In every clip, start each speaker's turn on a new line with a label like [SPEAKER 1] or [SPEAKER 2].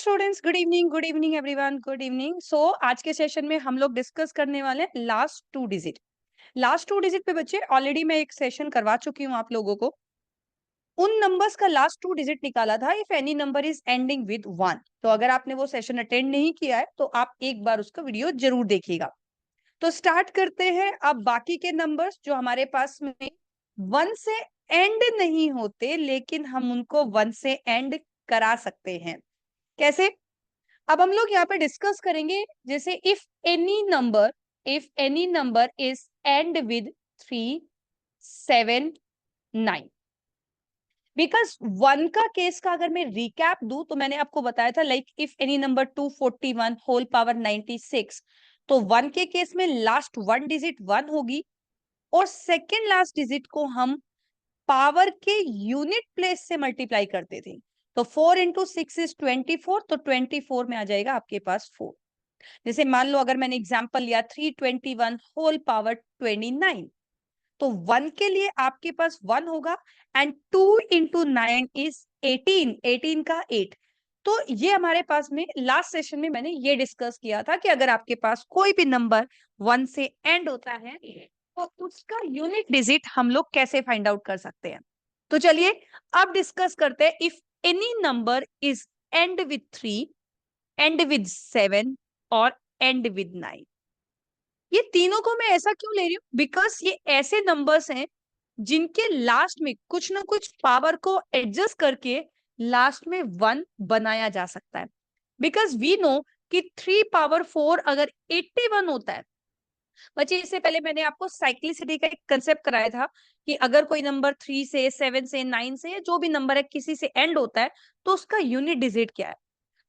[SPEAKER 1] Students, good evening everyone, good evening. So आज के session में हम लोग डिस्कस करने वाले हैं लास्ट टू डिजिट पे बच्चे ऑलरेडी मैं एक सेशन करवा चुकी हूँ आप लोगों को। उन नंबर्स का लास्ट टू डिजिट निकाला था if any number is ending with 1। तो अगर आपने वो सेशन अटेंड नहीं किया है तो आप एक बार उसका वीडियो जरूर देखिएगा। तो स्टार्ट करते हैं। अब बाकी के नंबर्स जो हमारे पास में 1 से एंड नहीं होते लेकिन हम उनको 1 से एंड करा सकते हैं। कैसे? अब हम लोग यहाँ पे डिस्कस करेंगे। जैसे if any number is and with 3, 7, 9। Because 1 का केस का अगर मैं रिकैप दूं तो मैंने आपको बताया था like if any number 241 whole power 96, तो 1 के केस में लास्ट 1 डिजिट 1 होगी और सेकेंड लास्ट डिजिट को हम पावर के यूनिट प्लेस से मल्टीप्लाई करते थे। तो 4 इंटू 6 इज 24, तो 24 में आ जाएगा आपके पास 4। जैसे मान लो अगर मैंने एग्जांपल लिया 321 होल पावर 29, तो 1 के लिए आपके पास 1 होगा एंड 2 इंटू 9 इज 18, 18 का 8। तो ये हमारे पास में लास्ट सेशन में मैंने ये डिस्कस किया था कि अगर आपके पास कोई भी नंबर 1 से एंड होता है तो उसका यूनिट डिजिट हम लोग कैसे फाइंड आउट कर सकते हैं। तो चलिए अब डिस्कस करते हैं। If any number is end with 3, and with 7 और एंड विद 9। ये तीनों को मैं ऐसा क्यों ले रही हूँ? बिकॉज ये ऐसे नंबर्स हैं जिनके लास्ट में कुछ ना कुछ पावर को एडजस्ट करके लास्ट में 1 बनाया जा सकता है। बिकॉज वी नो कि 3 पावर 4 अगर 81 होता है। बच्चे इससे पहले मैंने आपको साइक्लिसिटी का एक कंसेप्ट कराया था कि अगर कोई नंबर 3 से 7 से 9 से जो भी नंबर है किसी से एंड होता है तो उसका यूनिट डिजिट क्या है।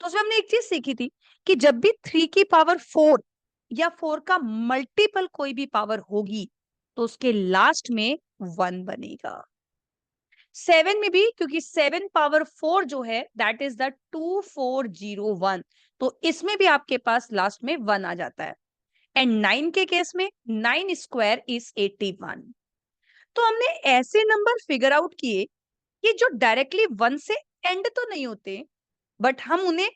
[SPEAKER 1] तो उसमें हमने एक चीज सीखी थी कि जब भी 3 की पावर 4 या 4 का मल्टीपल कोई भी पावर होगी तो उसके लास्ट में 1 बनेगा। 7 में भी, क्योंकि 7 पावर 4 जो है दैट इज द 2401, तो इसमें भी आपके पास लास्ट में 1 आ जाता है। एंड 9 के केस में 9 स्क्वायर इज 81। तो हमने ऐसे नंबर फिगर आउट किए कि जो डायरेक्टली 1 से एंड तो नहीं होते बट हम उन्हें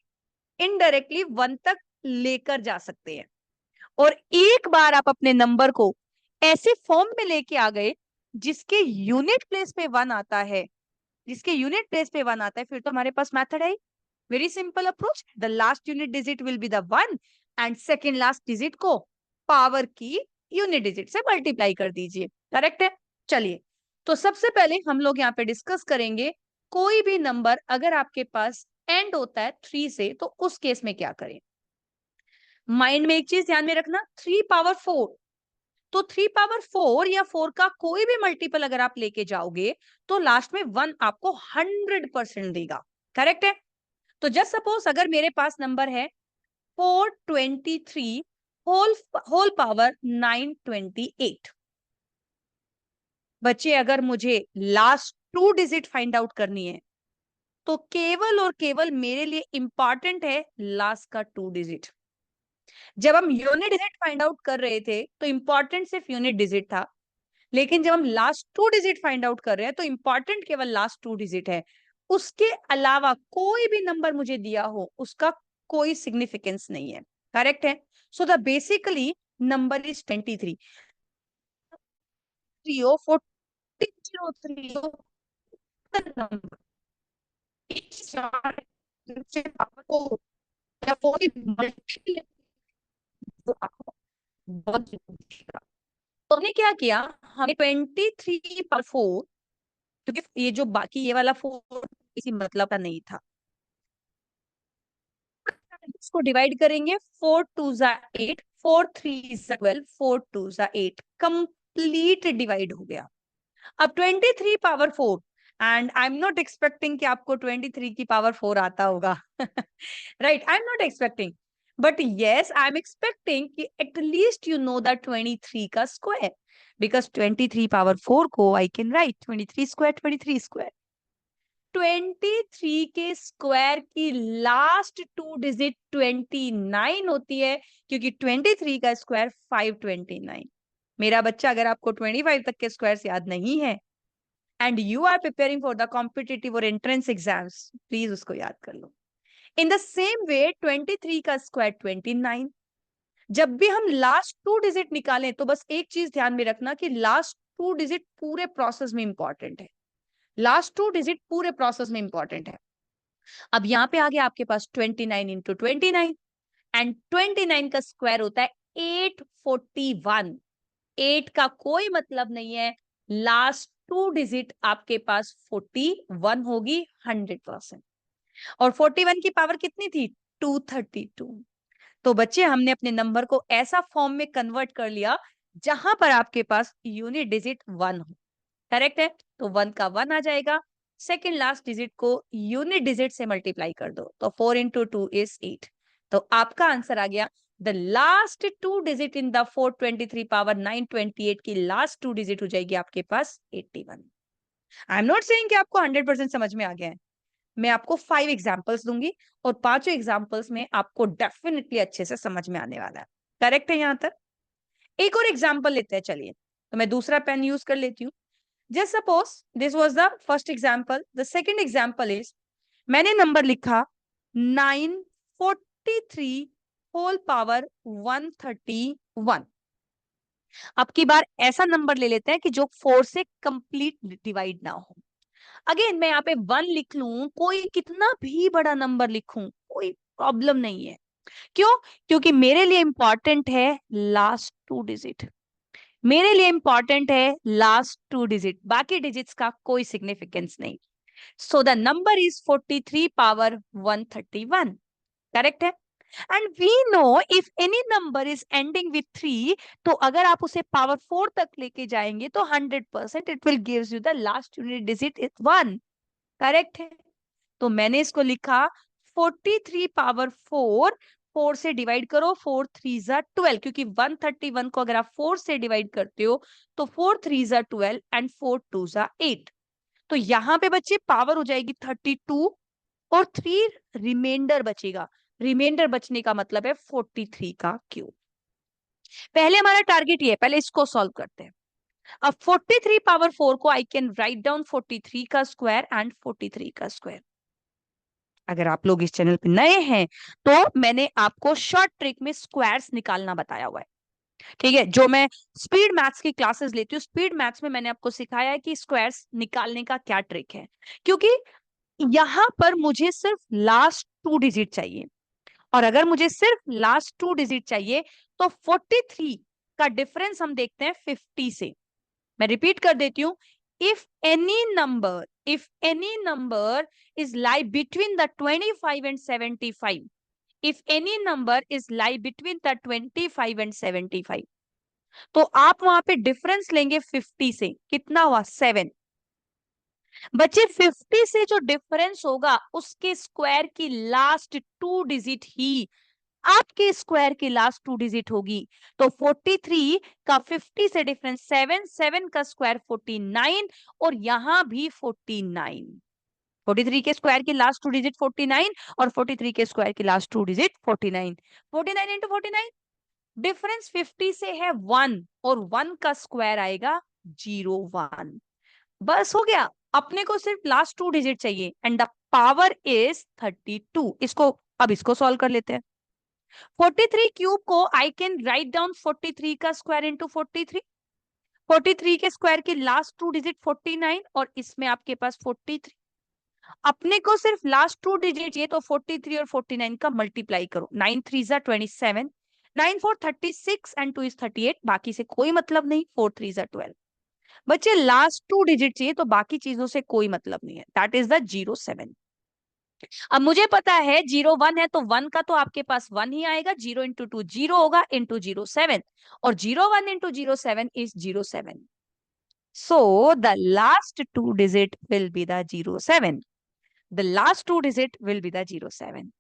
[SPEAKER 1] इनडायरेक्टली 1 तक लेकर जा सकते हैं। और एक बार आप अपने नंबर को ऐसे फॉर्म में लेके आ गए जिसके यूनिट प्लेस पे 1 आता है, फिर तो हमारे पास मेथड है। Very simple approach. The last unit digit will be the 1 and second last digit को पावर की यूनिट डिजिट से मल्टीप्लाई कर दीजिए। करेक्ट है? चलिए, तो सबसे पहले हम लोग यहाँ पे डिस्कस करेंगे कोई भी नंबर अगर आपके पास एंड होता है 3 से तो उस केस में क्या करें। माइंड में एक चीज ध्यान में रखना, 3 पावर 4, तो 3 पावर 4 या 4 का कोई भी मल्टीपल अगर आप लेके जाओगे तो लास्ट में 1 आपको 100% देगा। करेक्ट है? तो जस्ट सपोज अगर मेरे पास नंबर है 423 होल पावर 928। बच्चे अगर मुझे लास्ट 2 डिजिट फाइंड आउट करनी है तो केवल और केवल मेरे लिए इंपॉर्टेंट है लास्ट का 2 डिजिट। जब हम यूनिट डिजिट फाइंड आउट कर रहे थे तो इंपॉर्टेंट सिर्फ यूनिट डिजिट था, लेकिन जब हम लास्ट 2 डिजिट फाइंड आउट कर रहे हैं तो इंपॉर्टेंट केवल लास्ट 2 डिजिट है। उसके अलावा कोई भी नंबर मुझे दिया हो उसका कोई सिग्निफिकेंस नहीं है। करेक्ट है? So the basically number is 23। 4003 number बहुत जरूरी था। तो हमने क्या किया, हमें 23/4, क्योंकि ये जो बाकी ये वाला 4 किसी मतलब का नहीं था, इसको डिवाइड करेंगे। 4 2 8, 4 3 12, 4 2 8, कंप्लीट डिवाइड हो गया। अब 23/4, and I am not expecting कि आपको 23 की पावर 4 आता होगा। Right, I am not expecting, but yes I am expecting कि एटलीस्ट यू नो द 23 का स्क्वायर, बिकॉज 23/4 को I can write 23 square, 23 square. 23 के स्क्वायर की लास्ट 2 डिजिट 29 होती है, क्योंकि 23 का स्क्वायर 529। मेरा बच्चा, अगर आपको 25 तक के स्क्वायर याद नहीं है and you are preparing for the competitive और एंट्रेंस एग्जाम्स, प्लीज उसको याद कर लो। इन द सेम वे 23 का स्क्वायर 29। जब भी हम लास्ट टू डिजिट निकालें तो बस एक चीज ध्यान में रखना कि लास्ट टू डिजिट पूरे प्रोसेस में इंपॉर्टेंट है। लास्ट टू डिजिट पूरे प्रोसेस में इंपॉर्टेंट है। अब यहां पे आ गया आपके पास 29 इंटू 29 एंड 29 का स्क्वायर होता है 841। 8 का कोई मतलब नहीं है, लास्ट टू डिजिट आपके पास 41 होगी 100%। और 41 की पावर कितनी थी? 232। तो बच्चे हमने अपने नंबर को ऐसा फॉर्म में कन्वर्ट कर लिया जहां पर आपके पास यूनिट डिजिट 1 हो। करेक्ट है? तो 1 का 1 आ जाएगा, सेकेंड लास्ट डिजिट को यूनिट डिजिट से मल्टीप्लाई कर दो, तो 4 इंटू 2 इज 8। तो आपका आंसर आ गया, the last two digit in the 423 power 928 की लास्ट टू डिजिट हो जाएगी आपके पास 81। आई एम नॉट सेइंग कि आपको 100% समझ में आ गया है। मैं आपको 5 एग्जांपल्स दूंगी और पांचों एग्जांपल्स में आपको डेफिनेटली अच्छे से समझ में आने वाला है। करेक्ट है यहां तक? एक और एग्जांपल लेते हैं, चलिए। तो मैं दूसरा पेन यूज कर लेती हूँ। Just suppose this was the first example. The second example is, मैंने नंबर लिखा 943 होल पावर 131। अब की बार ऐसा नंबर ले लेते हैं कि जो 4 से कंप्लीट डिवाइड ना हो। अगेन मैं यहाँ पे 1 लिख लूं, कोई कितना भी बड़ा नंबर लिखूं, कोई प्रॉब्लम नहीं है। क्यों? क्योंकि मेरे लिए इंपॉर्टेंट है लास्ट टू डिजिट। मेरे लिए इंपॉर्टेंट है लास्ट टू डिजिट, बाकी डिजिट्स का कोई सिग्निफिकेंस नहीं। So the number is 43 power 131। Correct है? And we know if any number is ending with 3, तो अगर आप उसे पावर 4 तक लेके जाएंगे तो 100% it will gives you the last unit digit is 1। Correct है? तो मैंने इसको लिखा 43 पावर 4, 4 से डिवाइड करो, 4 3 जा 12, क्योंकि 131 को अगर आप 4 से डिवाइड करते हो तो 4 3 जा 12 एंड 4 2 जा 8। तो यहां पे बच्चे पावर हो जाएगी 32 और 3 रिमाइंडर बचेगा। रिमाइंडर बचने का मतलब है 43 का क्यूब। पहले हमारा टारगेट ये है, पहले इसको सॉल्व करते हैं। अब 43 पावर 4 को आई कैन राइट डाउन 43 का स्क्वायर एंड 43 का स्क्वायर। अगर आप लोग इस चैनल पे नए हैं तो मैंने आपको शॉर्ट ट्रिक में स्क्वायर्स निकालना बताया हुआ है। ठीक है? जो मैं स्पीड मैथ्स की क्लासेस लेती हूँ, स्पीड मैथ्स में मैंने आपको सिखाया है कि स्क्वायर्स निकालने का क्या ट्रिक है। क्योंकि यहां पर मुझे सिर्फ लास्ट टू डिजिट चाहिए, और अगर मुझे सिर्फ लास्ट टू डिजिट चाहिए तो 43 का डिफरेंस हम देखते हैं 50 से। मैं रिपीट कर देती हूं, if any number is lie between the 25 and 75, if any number is lie between the 25 and 75, तो आप वहां पे डिफरेंस लेंगे 50 से। कितना हुआ? 7। बच्चे 50 से जो डिफरेंस होगा उसके स्क्वायर की लास्ट टू डिजिट ही आपके स्क्वायर की लास्ट टू डिजिट होगी। तो 43 का 50 से डिफरेंस 7, 7 का स्क्वायर 49 और यहां भी 49। 43 के स्क्वायर की लास्ट टू डिजिट 49 और 43 के स्क्वायर की last two digit 49। 49 into 49, difference 50 से है 1 और 1 का स्क्वायर आएगा 01। बस हो गया। अपने को सिर्फ लास्ट टू डिजिट चाहिए एंड द पावर इज 32। इसको सॉल्व कर लेते हैं। 43 क्यूब को आई कैन राइट डाउन 43 का स्क्वायर इंटू 43। 43 के स्क्वायर की लास्ट टू डिजिट 49 और इसमें आपके पास 43। अपने को सिर्फ लास्ट टू डिजिट चाहिए तो 43 और 49 का मल्टीप्लाई करो। 9 3 जा 27, 9 4 36 एंड 2 इज 38। बाकी से कोई मतलब नहीं, 4 3 जा 12। बच्चे लास्ट टू डिजिट चाहिए तो बाकी चीजों से कोई मतलब नहीं है, दैट इज द 07। अब मुझे पता है 01 है तो 1 का तो आपके पास 1 ही आएगा। 0 इंटू 2 0 होगा इंटू 07, और 01 into 07 is 07। So the last two digit will be the 07। The last two digit will be the 07।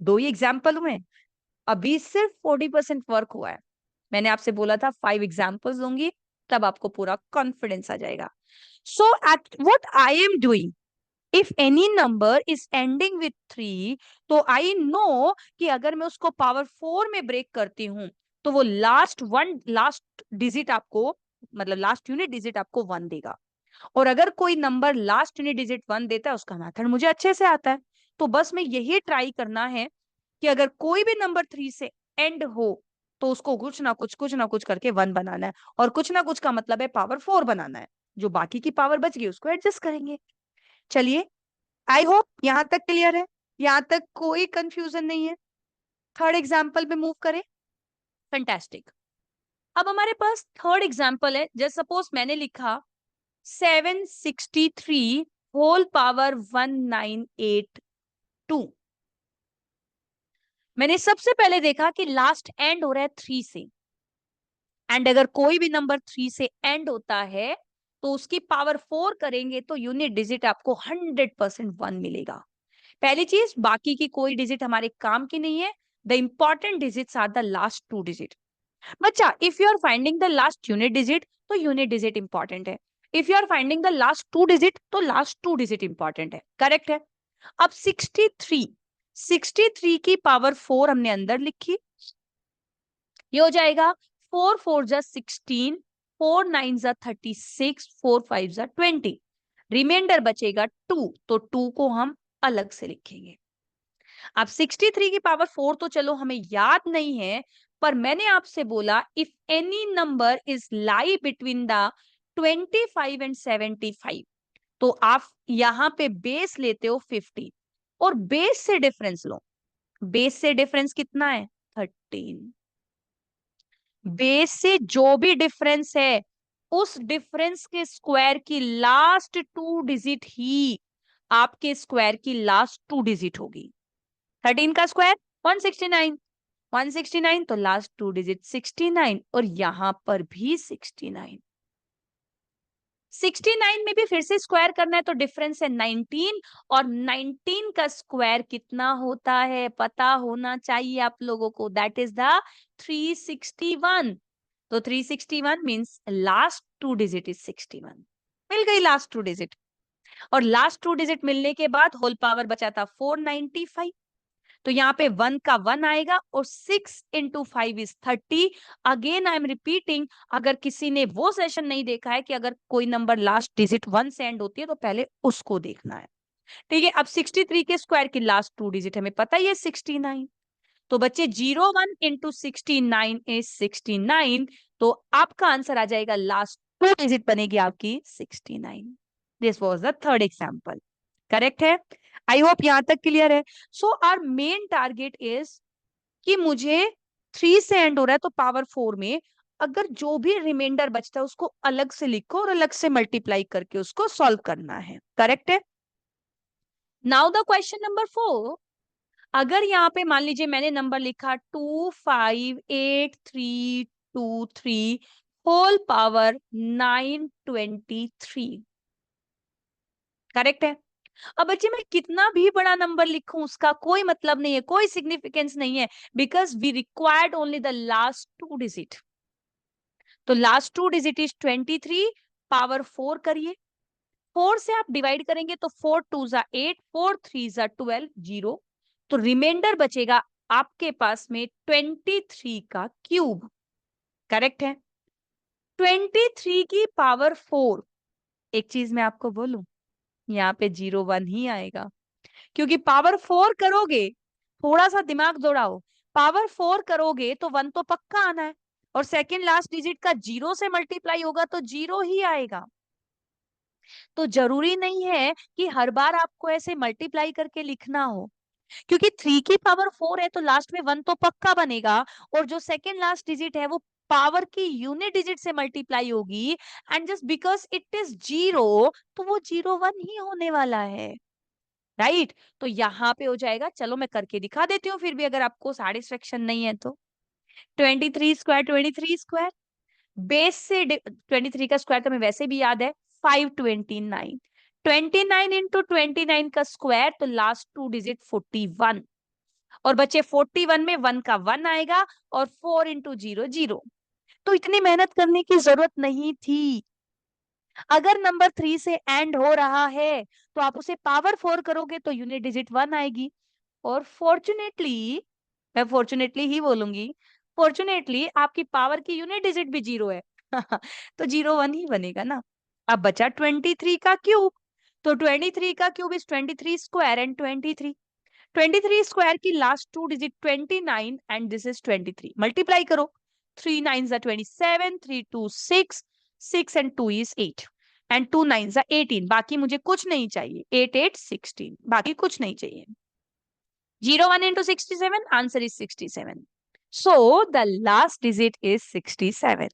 [SPEAKER 1] दो ही एग्जाम्पल हुए, अभी सिर्फ 40% वर्क हुआ है। मैंने आपसे बोला था 5 एग्जाम्पल्स दूंगी तब आपको पूरा कॉन्फिडेंस आ जाएगा। So at what I am doing, if any number is ending with 3, तो आई नो कि अगर मैं उसको पावर 4 में ब्रेक करती हूं तो वो लास्ट डिजिट आपको, मतलब लास्ट यूनिट डिजिट आपको 1 देगा। और अगर कोई नंबर लास्ट यूनिट डिजिट 1 देता है, उसका मेथड मुझे अच्छे से आता है। तो बस में यही ट्राई करना है कि अगर कोई भी नंबर 3 से एंड हो तो उसको कुछ ना कुछ करके 1 बनाना है, और कुछ ना कुछ का मतलब है पावर 4 बनाना है। जो बाकी की पावर बच गई उसको एडजस्ट करेंगे। चलिए, आई होप यहां तक क्लियर है, यहां तक कोई कंफ्यूजन नहीं है। थर्ड एग्जाम्पल पे मूव करें। फैंटास्टिक। अब हमारे पास थर्ड एग्जाम्पल है। जैसे सपोज मैंने लिखा 763 होल पावर 1982। मैंने सबसे पहले देखा कि लास्ट एंड हो रहा है 3 से, एंड अगर कोई भी नंबर 3 से एंड होता है तो उसकी पावर 4 करेंगे तो यूनिट डिजिट आपको 100% 1 मिलेगा। पहली चीज, बाकी की कोई डिजिट हमारे काम की नहीं है। The important digits are the last 2 digit. बच्चा, if you are finding the last unit digit तो यूनिट डिजिट इंपॉर्टेंट है। If you are finding the last 2 digit तो लास्ट 2 डिजिट इंपॉर्टेंट है। करेक्ट है। अब 63 की पावर 4 हमने अंदर लिखी, ये हो जाएगा 4 4 जा 16, 4 9 जा 36, 4 5 जा 20। रिमाइंडर बचेगा 2, तो 2 को हम अलग से लिखेंगे। अब 63 की पावर 4 तो चलो हमें याद नहीं है, पर मैंने आपसे बोला if any number is lie between the 25 and 75, तो आप यहां पे बेस लेते हो 50 और बेस से डिफरेंस लो। बेस से डिफरेंस कितना है? 13। बेस से जो भी डिफरेंस है उस डिफरेंस के स्क्वायर की लास्ट 2 डिजिट ही आपके स्क्वायर की लास्ट 2 डिजिट होगी। 13 का स्क्वायर 169, 169 तो लास्ट 2 डिजिट 69, और यहां पर भी 69। 69 में भी फिर से स्क्वायर करना है तो डिफरेंस है 19, और 19 का स्क्वायर कितना होता है पता होना चाहिए आप लोगों को, दैट इज द 361। तो 361 मींस लास्ट 2 डिजिट इज 61। मिल गई लास्ट 2 डिजिट, और लास्ट 2 डिजिट मिलने के बाद होल पावर बचा था 495, तो यहाँ पे 1 का 1 आएगा, और 6 into 5 is 30। Again I am repeating, अगर किसी ने वो सेशन नहीं देखा है कि अगर कोई नंबर लास्ट डिजिट 1 से एंड होती है तो पहले उसको देखना है। ठीक है, अब 63 के स्क्वायर की लास्ट 2 डिजिट हमें पता ही है 69, तो बच्चे 01 इंटू 69 इज 69, तो आपका आंसर आ जाएगा लास्ट 2 डिजिट बनेगी आपकी 69। This was the third example. Correct है। आई होप यहां तक क्लियर है। So our main target is कि मुझे 3 से एंड हो रहा है तो पावर 4 में अगर जो भी रिमाइंडर बचता है उसको अलग से लिखो और अलग से मल्टीप्लाई करके उसको सॉल्व करना है। करेक्ट है। नाउ द क्वेश्चन नंबर 4, अगर यहाँ पे मान लीजिए मैंने नंबर लिखा 258323 होल पावर 923। करेक्ट है। अब बच्चे मैं कितना भी बड़ा नंबर लिखूं उसका कोई मतलब नहीं है, कोई सिग्निफिकेंस नहीं है, because we required only the last 2 digit. तो लास्ट 2 डिजिट इज 23, पावर 4 करिए। 4 से आप डिवाइड करेंगे तो 4 2 जा 8, 4 3 जा 12, 0। तो रिमाइंडर बचेगा आपके पास में 23 का क्यूब। करेक्ट है। 23 की पावर 4, एक चीज मैं आपको बोलूं, यहाँ पे 01 ही आएगा, क्योंकि पावर 4 करोगे, थोड़ा सा दिमाग दौड़ाओ, पावर 4 करोगे तो 1 तो पक्का आना है, और सेकंड लास्ट डिजिट का 0 से मल्टीप्लाई होगा तो 0 ही आएगा। तो जरूरी नहीं है कि हर बार आपको ऐसे मल्टीप्लाई करके लिखना हो, क्योंकि 3 की पावर 4 है तो लास्ट में 1 तो पक्का बनेगा, और जो सेकंड लास्ट डिजिट है वो पावर की यूनिट डिजिट से मल्टीप्लाई होगी, and just because it is 0 तो वो 01 ही होने वाला है। राइट तो यहाँ पे हो जाएगा। चलो मैं करके दिखा देती हूँ फिर भी अगर आपको सैटिस्फेक्शन नहीं है तो। 23 स्क्वायर 23 स्क्वायर, बेस से 23 का स्क्वायर तो हमें वैसे भी याद है 529, 29 इंटू 29 का स्क्वायर तो लास्ट 2 डिजिट 41, और बच्चे 41 में 1 का 1 आएगा, और 4 इंटू 0 0। तो इतनी मेहनत करने की जरूरत नहीं थी। अगर नंबर 3 से एंड हो रहा है तो आप उसे पावर 4 करोगे तो यूनिट डिजिट 1 आएगी, और फॉर्चुनेटली, मैं फॉर्चुनेटली ही बोलूंगी, फॉर्चुनेटली आपकी पावर की यूनिट डिजिट भी 0 है तो 01 ही बनेगा ना। अब बचा 23 का क्यूब, तो 23 का cube is 23 square and 23। 23 square की last two digit 29 and this is 23, multiply करो, 3 9s are 27, 3 2 6, 6 and 2 is 8 and 2 9s are 18, बाकी मुझे कुछ नहीं चाहिए, 8 8 16, बाकी कुछ नहीं चाहिए। 0 1 into 67, answer is 67. So the last digit is 67.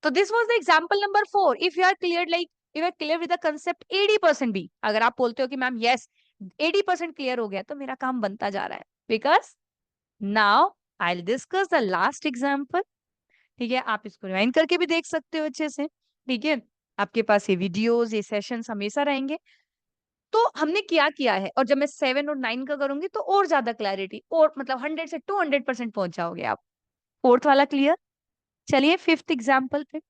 [SPEAKER 1] So this was the example number 4. If you are clear, like if you are clear with the concept 80% भी, अगर आप बोलते हो कि मैम yes 80% clear हो गया, तो मेरा काम बनता जा रहा है, because now I'll discuss the last example. ठीक है, आप इसको रिवाइंड करके भी देख सकते हो अच्छे से, ठीक है, आपके पास ये वीडियोस, ये सेशंस हमेशा रहेंगे। तो हमने क्या किया है, और जब मैं 7 और 9 का करूंगी तो और ज्यादा क्लैरिटी, और मतलब 100 से 200% पहुंच जाओगे आप। फोर्थ वाला क्लियर। चलिए फिफ्थ एग्जाम्पल पे।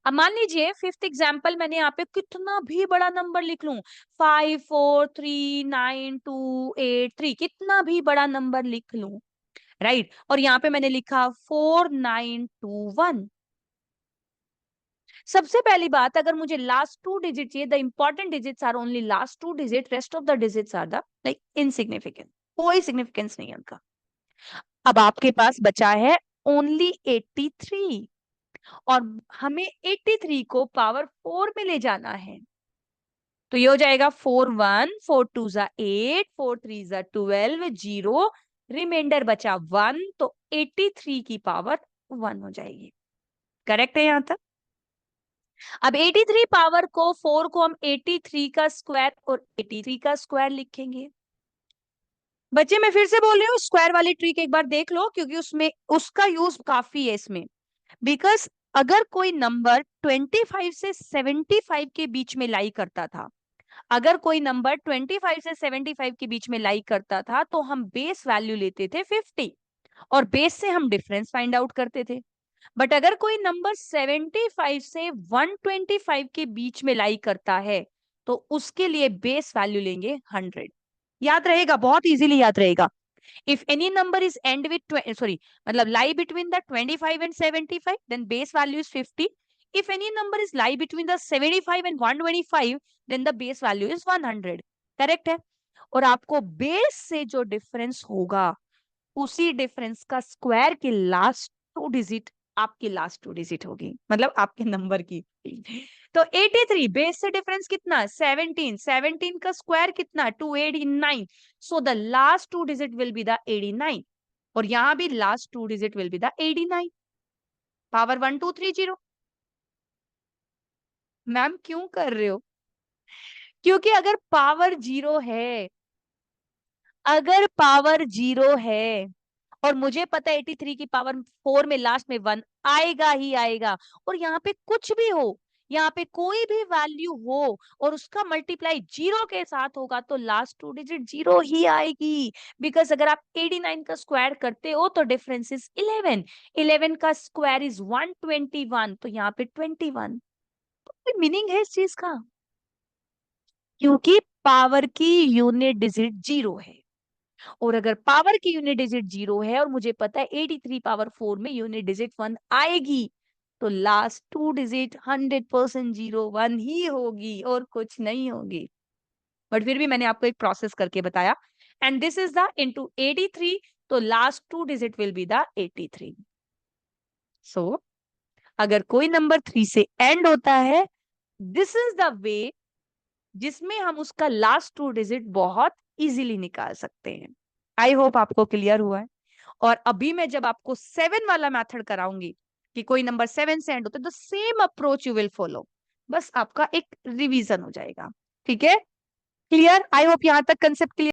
[SPEAKER 1] अब मान लीजिए फिफ्थ एग्जाम्पल मैंने यहाँ पे कितना भी बड़ा नंबर लिख लूं, 5 4 3 9 2 8 3, कितना भी बड़ा नंबर लिख लूं, राइट, और यहाँ पे मैंने लिखा 4 9 2 1। सबसे पहली बात, अगर मुझे लास्ट टू डिजिट चाहिए, the important digits are only last two digit, rest of the digits are the like insignificant, कोई सिग्निफिकेंस नहीं है उनका। अब आपके पास बचा है ओनली 83, और हमें 83 को पावर 4 में ले जाना है, तो ये हो जाएगा 4 1 4 2 जा 8 4 3 जा 12 0, रिमाइंडर बचा 1, तो 83 की पावर 1 हो जाएगी। करेक्ट है यहां तक। अब 83 पावर को 4 को हम 83 का स्क्वायर और 83 का स्क्वायर लिखेंगे। बच्चे मैं फिर से बोल रही हूँ, स्क्वायर वाली ट्रिक एक बार देख लो, क्योंकि उसमें उसका यूज काफी है इसमें। बिकॉज अगर कोई नंबर 25 से 75 के बीच में लाई करता था, अगर कोई नंबर 25 से 75 के बीच में लाई करता था, तो हम बेस वैल्यू लेते थे 50, और बेस से हम डिफरेंस फाइंड आउट करते थे। बट अगर कोई नंबर 75 से 125 के बीच में लाई करता है, तो उसके लिए बेस वैल्यू लेंगे 100। याद रहेगा, बहुत इजीली याद रहेगा। If any number is end with मतलब lie between the 25 and 75, then base value is 50। If any number is lie between the 75 and 125, then the base value is 100। Correct है। और आपको बेस से जो डिफरेंस होगा, उसी डिफरेंस का square की लास्ट टू डिजिट आपकी लास्ट टू डिजिट होगी, मतलब आपके नंबर की। तो 83 बेस से डिफरेंस कितना, 17, 17 का स्क्वायर कितना, 289, so the last two digit will be the 89, और यहां भी last two digit will be the 89, power 1230। Ma'am क्यों कर रहे हो, क्योंकि अगर पावर जीरो है, अगर पावर जीरो है, और मुझे पता है 83 की पावर 4 में लास्ट में 1 आएगा ही आएगा, और यहाँ पे कुछ भी हो, यहाँ पे कोई भी वैल्यू हो और उसका मल्टीप्लाई जीरो के साथ होगा, तो लास्ट टू डिजिट जीरो ही आएगी। बिकॉज अगर आप 89 का स्क्वायर करते हो तो डिफरेंस इज 11, 11 का स्क्वायर इज 121, तो यहाँ पे 21। तो मीनिंग है इस चीज का, क्योंकि पावर की यूनिट डिजिट जीरो है, और अगर पावर की यूनिट डिजिट जीरो है और मुझे पता है 83 पावर 4 में यूनिट डिजिट 1 आएगी, तो लास्ट टू डिजिट 100% 01 ही होगी और कुछ नहीं होगी। बट फिर भी मैंने आपको एक प्रोसेस करके बताया, and this is the into 83, तो last two digit will be the 83। सो अगर कोई नंबर 3 से एंड होता है, दिस इज द वे जिसमें हम उसका लास्ट टू डिजिट बहुत इजीली निकाल सकते हैं। आई होप आपको क्लियर हुआ है। और अभी मैं जब आपको 7 वाला मेथड कराऊंगी कि कोई नंबर 7 से एंड होता है, तो same approach you will follow, बस आपका एक रिवीजन हो जाएगा। ठीक है, क्लियर। आई होप यहां तक कंसेप्ट क्लियर।